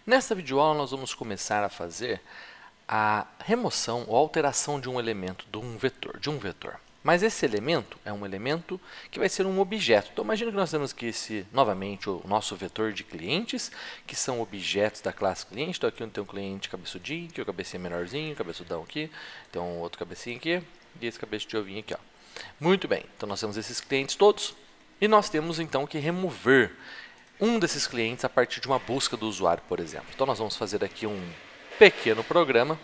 Nesta videoaula nós vamos começar a fazer a remoção ou alteração de um elemento de um vetor. Mas esse elemento é um elemento que vai ser um objeto. Então imagina que nós temos aqui novamente o nosso vetor de clientes, que são objetos da classe cliente. Então aqui tem um cliente cabeçudinho, aqui o cabecinha menorzinho, cabeçudão aqui, tem um outro cabecinho aqui e esse cabeça de ovinho aqui, ó. Muito bem, então nós temos esses clientes todos e nós temos então que remover um desses clientes a partir de uma busca do usuário, por exemplo. Então nós vamos fazer aqui um pequeno programa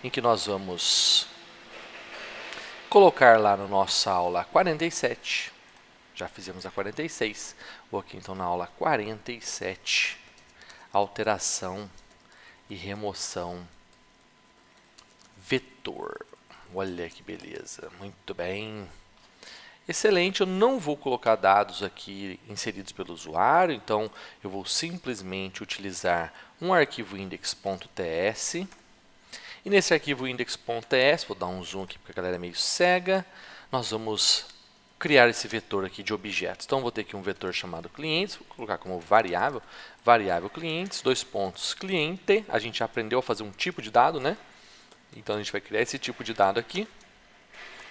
em que nós vamos colocar lá na nossa aula 47, já fizemos a 46, vou aqui então na aula 47, alteração e remoção vetor. Olha que beleza, muito bem. Excelente, eu não vou colocar dados aqui inseridos pelo usuário, então eu vou simplesmente utilizar um arquivo index.ts. E nesse arquivo index.ts, vou dar um zoom aqui porque a galera é meio cega, nós vamos criar esse vetor aqui de objetos. Então, vou ter aqui um vetor chamado clientes, vou colocar como variável clientes, cliente. A gente já aprendeu a fazer um tipo de dado, né? Então, a gente vai criar esse tipo de dado aqui.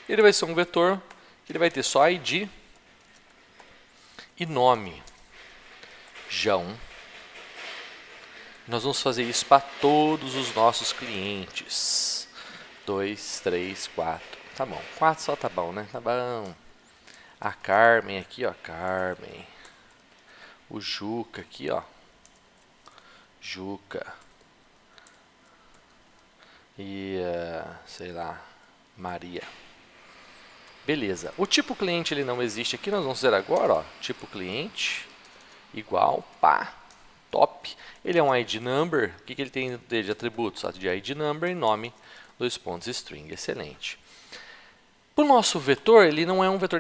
Ele vai ser um vetor que ele vai ter só ID e nome. João. Nós vamos fazer isso para todos os nossos clientes. 2, 3, 4. Tá bom. 4 só tá bom, né? Tá bom. A Carmen aqui, ó. Carmen. O Juca aqui, ó. Juca. E, sei lá, Maria. Beleza. O tipo cliente ele não existe aqui. Nós vamos fazer agora, ó. Tipo cliente igual, pá. Top. Ele é um ID number. O que ele tem de atributos? De ID number e nome, string. Excelente. Para o nosso vetor, ele não é um vetor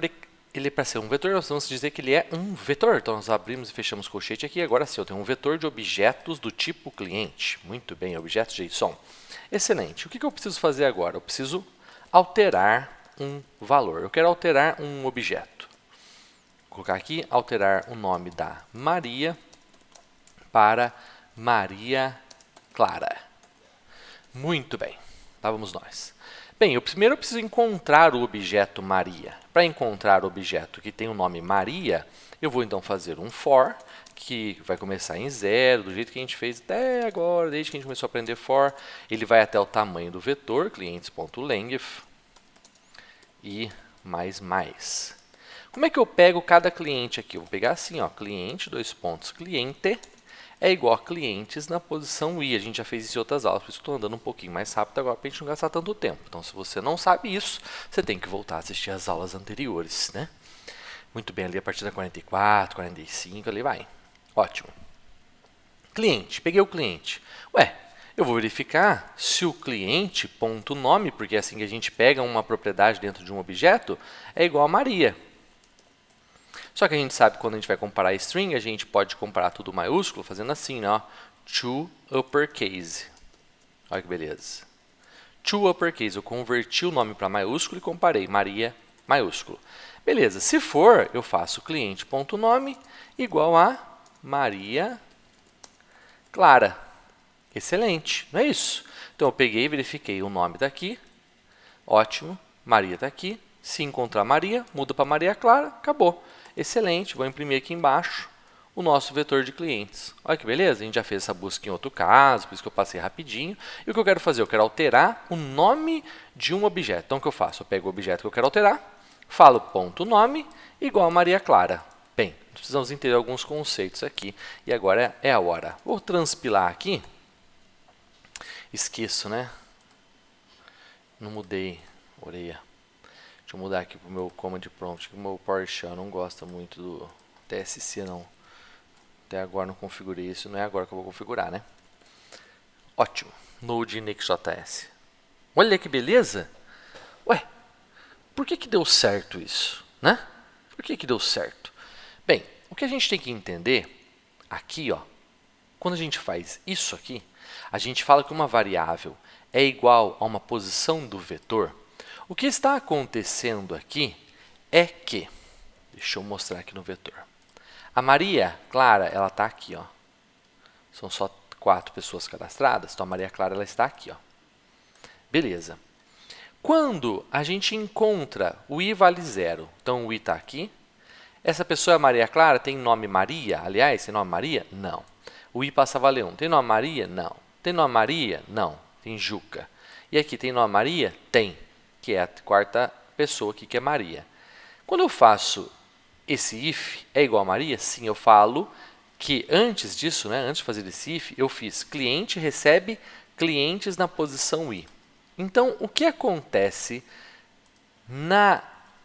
ele para ser um vetor, nós vamos dizer que ele é um vetor. Então, nós abrimos e fechamos o colchete aqui. Agora sim, eu tenho um vetor de objetos do tipo cliente. Muito bem, objetos JSON. Excelente. O que eu preciso fazer agora? Eu preciso alterar um valor. Eu quero alterar um objeto. Vou colocar aqui, alterar o nome da Maria para Maria Clara. Muito bem, lá vamos nós. Bem, primeiro eu preciso encontrar o objeto Maria. Para encontrar o objeto que tem o nome Maria, eu vou então fazer um for, que vai começar em 0, do jeito que a gente fez até agora, desde que a gente começou a aprender for. Ele vai até o tamanho do vetor, clientes.length, e mais. Como é que eu pego cada cliente aqui? Eu vou pegar assim, ó, cliente, cliente, é igual a clientes na posição i. A gente já fez isso em outras aulas, por isso estou andando um pouquinho mais rápido agora para a gente não gastar tanto tempo. Então, se você não sabe isso, você tem que voltar a assistir as aulas anteriores, né? Muito bem, ali a partir da 44, 45, ali vai. Ótimo. Cliente, peguei o cliente. Ué, eu vou verificar se o cliente.nome, porque é assim que a gente pega uma propriedade dentro de um objeto, é igual a Maria. Só que a gente sabe que quando a gente vai comparar string, a gente pode comparar tudo maiúsculo, fazendo assim, né? To uppercase. Olha que beleza. To uppercase, eu converti o nome para maiúsculo e comparei Maria maiúsculo. Beleza, se for, eu faço cliente.nome igual a Maria Clara. Excelente, não é isso? Então, eu peguei e verifiquei o nome daqui. Ótimo, Maria está aqui. Se encontrar Maria, muda para Maria Clara, acabou. Excelente, vou imprimir aqui embaixo o nosso vetor de clientes. Olha que beleza, a gente já fez essa busca em outro caso, por isso que eu passei rapidinho. E o que eu quero fazer? Eu quero alterar o nome de um objeto. Então, o que eu faço? Eu pego o objeto que eu quero alterar, falo ponto nome igual a Maria Clara. Bem, precisamos entender alguns conceitos aqui. E agora é a hora. Vou transpilar aqui. Esqueço, né? Não mudei orelha. Deixa eu mudar aqui para o meu Command Prompt, que o meu PowerShell não gosta muito do TSC, não. Até agora não configurei isso, não é agora que eu vou configurar, né? Ótimo. Node index.js. Olha que beleza! Ué, por que deu certo isso, né? Por que deu certo? Bem, o que a gente tem que entender aqui, ó, quando a gente faz isso aqui, a gente fala que uma variável é igual a uma posição do vetor. O que está acontecendo aqui é que, deixa eu mostrar aqui no vetor, a Maria Clara, ela está aqui, ó. São só 4 pessoas cadastradas. Então, a Maria Clara ela está aqui. Ó. Beleza. Quando a gente encontra o I vale 0, então o I está aqui. Essa pessoa é Maria Clara, tem nome Maria? Aliás, tem nome Maria? Não. O I passa a valer 1. Tem nome Maria? Não. Tem nome Maria? Não. Tem Juca. E aqui tem nome Maria? Tem, que é a quarta pessoa aqui, que é Maria. Quando eu faço esse if é igual a Maria, sim, eu falo que antes disso, né, antes de fazer esse if, eu fiz cliente recebe clientes na posição I. Então, o que acontece na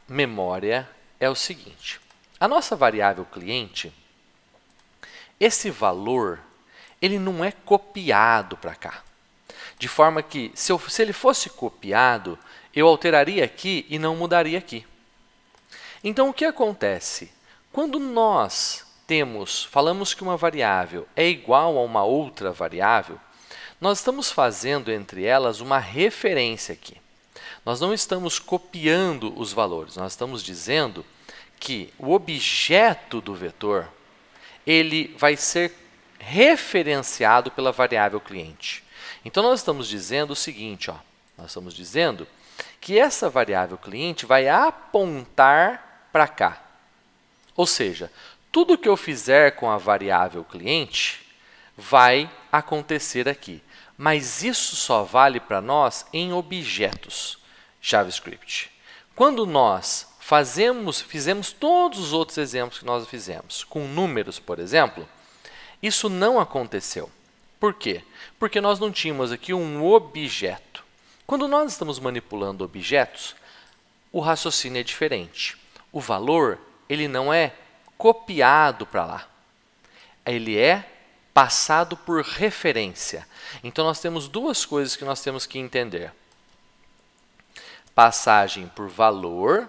memória é o seguinte. A nossa variável cliente, esse valor, ele não é copiado para cá. De forma que, se ele fosse copiado, eu alteraria aqui e não mudaria aqui. Então, o que acontece? Quando nós falamos que uma variável é igual a uma outra variável, nós estamos fazendo entre elas uma referência aqui. Nós não estamos copiando os valores, nós estamos dizendo que o objeto do vetor ele vai ser referenciado pela variável cliente. Então, nós estamos dizendo o seguinte, ó, nós estamos dizendo que essa variável cliente vai apontar para cá. Ou seja, tudo que eu fizer com a variável cliente vai acontecer aqui. Mas isso só vale para nós em objetos JavaScript. Quando nós fizemos todos os outros exemplos que nós fizemos, com números, por exemplo, isso não aconteceu. Por quê? Porque nós não tínhamos aqui um objeto. Quando nós estamos manipulando objetos, o raciocínio é diferente. O valor ele não é copiado para lá. Ele é passado por referência. Então, nós temos duas coisas que nós temos que entender. Passagem por valor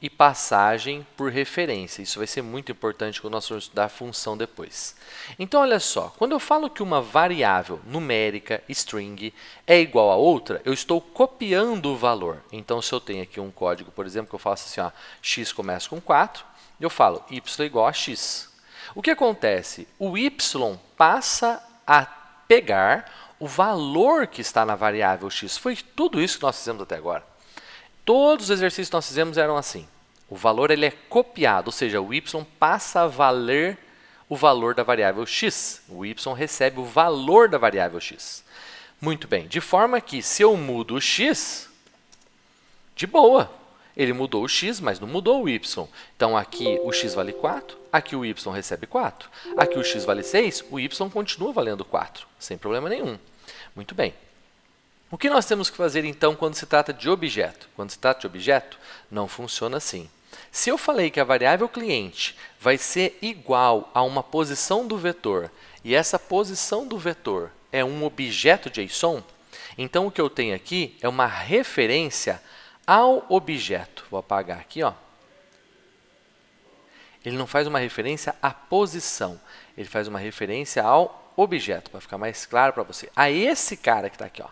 e passagem por referência. Isso vai ser muito importante quando nós formos estudar a função depois. Então, olha só. Quando eu falo que uma variável numérica, string, é igual a outra, eu estou copiando o valor. Então, se eu tenho aqui um código, por exemplo, que eu faço assim, ó, x começa com 4, eu falo y igual a x. O que acontece? O y passa a pegar o valor que está na variável x. Foi tudo isso que nós fizemos até agora. Todos os exercícios que nós fizemos eram assim. O valor ele é copiado, ou seja, o y passa a valer o valor da variável x. O y recebe o valor da variável x. Muito bem, de forma que se eu mudo o x, de boa. Ele mudou o x, mas não mudou o y. Então, aqui o x vale 4, aqui o y recebe 4. Aqui o x vale 6, o y continua valendo 4, sem problema nenhum. Muito bem. O que nós temos que fazer, então, quando se trata de objeto? Quando se trata de objeto, não funciona assim. Se eu falei que a variável cliente vai ser igual a uma posição do vetor, e essa posição do vetor é um objeto JSON, então o que eu tenho aqui é uma referência ao objeto. Vou apagar aqui, ó. Ele não faz uma referência à posição, ele faz uma referência ao objeto, para ficar mais claro para você. A esse cara que está aqui, ó.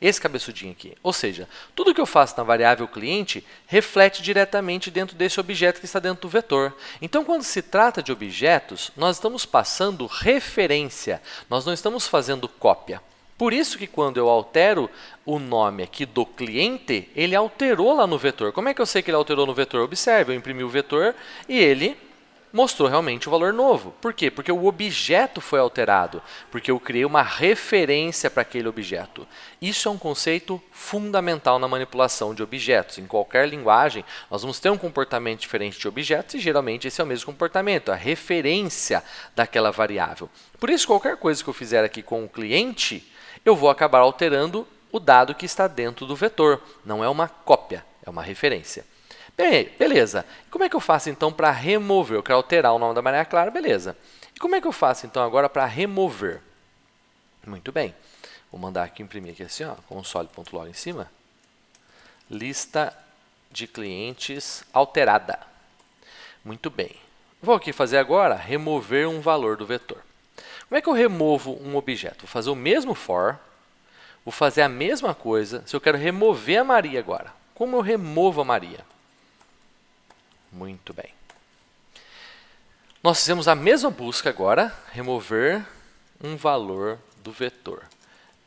Esse cabeçudinho aqui. Ou seja, tudo que eu faço na variável cliente reflete diretamente dentro desse objeto que está dentro do vetor. Então, quando se trata de objetos, nós estamos passando referência, nós não estamos fazendo cópia. Por isso que quando eu altero o nome aqui do cliente, ele alterou lá no vetor. Como é que eu sei que ele alterou no vetor? Observe, eu imprimi o vetor e ele mostrou realmente o valor novo. Por quê? Porque o objeto foi alterado, porque eu criei uma referência para aquele objeto. Isso é um conceito fundamental na manipulação de objetos. Em qualquer linguagem, nós vamos ter um comportamento diferente de objetos e geralmente esse é o mesmo comportamento, a referência daquela variável. Por isso, qualquer coisa que eu fizer aqui com o cliente, eu vou acabar alterando o dado que está dentro do vetor. Não é uma cópia, é uma referência. Bem, beleza. Como é que eu faço, então, para remover? Eu quero alterar o nome da Maria Clara, beleza. E como é que eu faço, então, agora para remover? Muito bem. Vou mandar aqui, imprimir aqui assim, ó, console.log em cima. Lista de clientes alterada. Muito bem. Vou aqui fazer agora, remover um valor do vetor. Como é que eu removo um objeto? Vou fazer o mesmo for, vou fazer a mesma coisa, se eu quero remover a Maria agora. Como eu removo a Maria? Muito bem. Nós fizemos a mesma busca agora, remover um valor do vetor.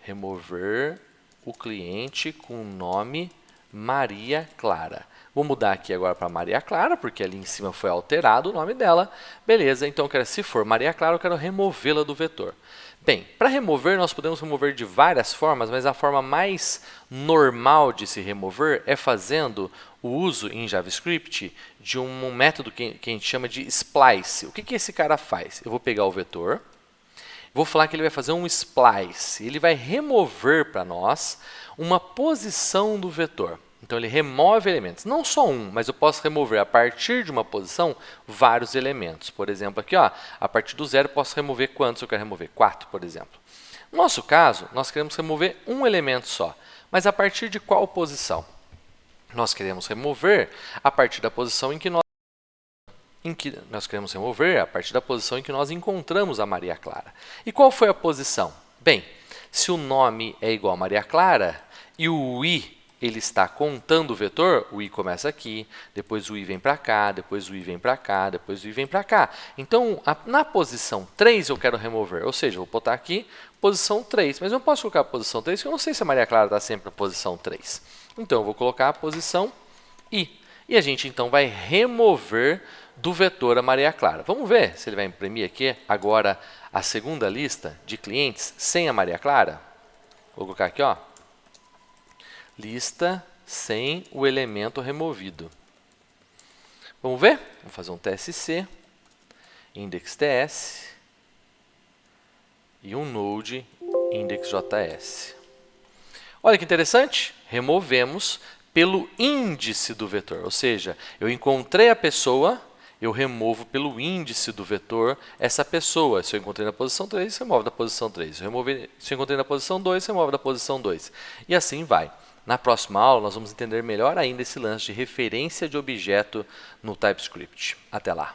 Remover o cliente com o nome Maria Clara. Vou mudar aqui agora para Maria Clara, porque ali em cima foi alterado o nome dela. Beleza, então eu quero, se for Maria Clara, eu quero removê-la do vetor. Bem, para remover, nós podemos remover de várias formas, mas a forma mais normal de se remover é fazendo o uso em JavaScript de um método que a gente chama de splice. O que esse cara faz? Eu vou pegar o vetor, vou falar que ele vai fazer um splice. Ele vai remover para nós uma posição do vetor. Então, ele remove elementos. Não só um, mas eu posso remover a partir de uma posição vários elementos. Por exemplo, aqui, ó, a partir do 0, eu posso remover quantos? Eu quero remover 4, por exemplo. No nosso caso, nós queremos remover um elemento só. Mas a partir de qual posição? Nós queremos remover a partir da posição em que nós encontramos a Maria Clara. E qual foi a posição? Bem, se o nome é igual a Maria Clara e o i ele está contando o vetor, o i começa aqui, depois o i vem para cá, depois o i vem para cá, depois o i vem para cá. Então, na posição 3 eu quero remover, ou seja, eu vou botar aqui posição 3, mas eu não posso colocar a posição 3, porque eu não sei se a Maria Clara está sempre na posição 3. Então, eu vou colocar a posição i. E a gente, então, vai remover do vetor a Maria Clara. Vamos ver se ele vai imprimir aqui agora a segunda lista de clientes sem a Maria Clara? Vou colocar aqui, ó. Lista sem o elemento removido. Vamos ver? Vamos fazer um TSC, index.ts e um node index.js. Olha que interessante, removemos pelo índice do vetor, ou seja, eu encontrei a pessoa, eu removo pelo índice do vetor essa pessoa. Se eu encontrei na posição 3, remove da posição 3. Se eu encontrei na posição 2, remove da posição 2. E assim vai. Na próxima aula, nós vamos entender melhor ainda esse lance de referência de objeto no TypeScript. Até lá!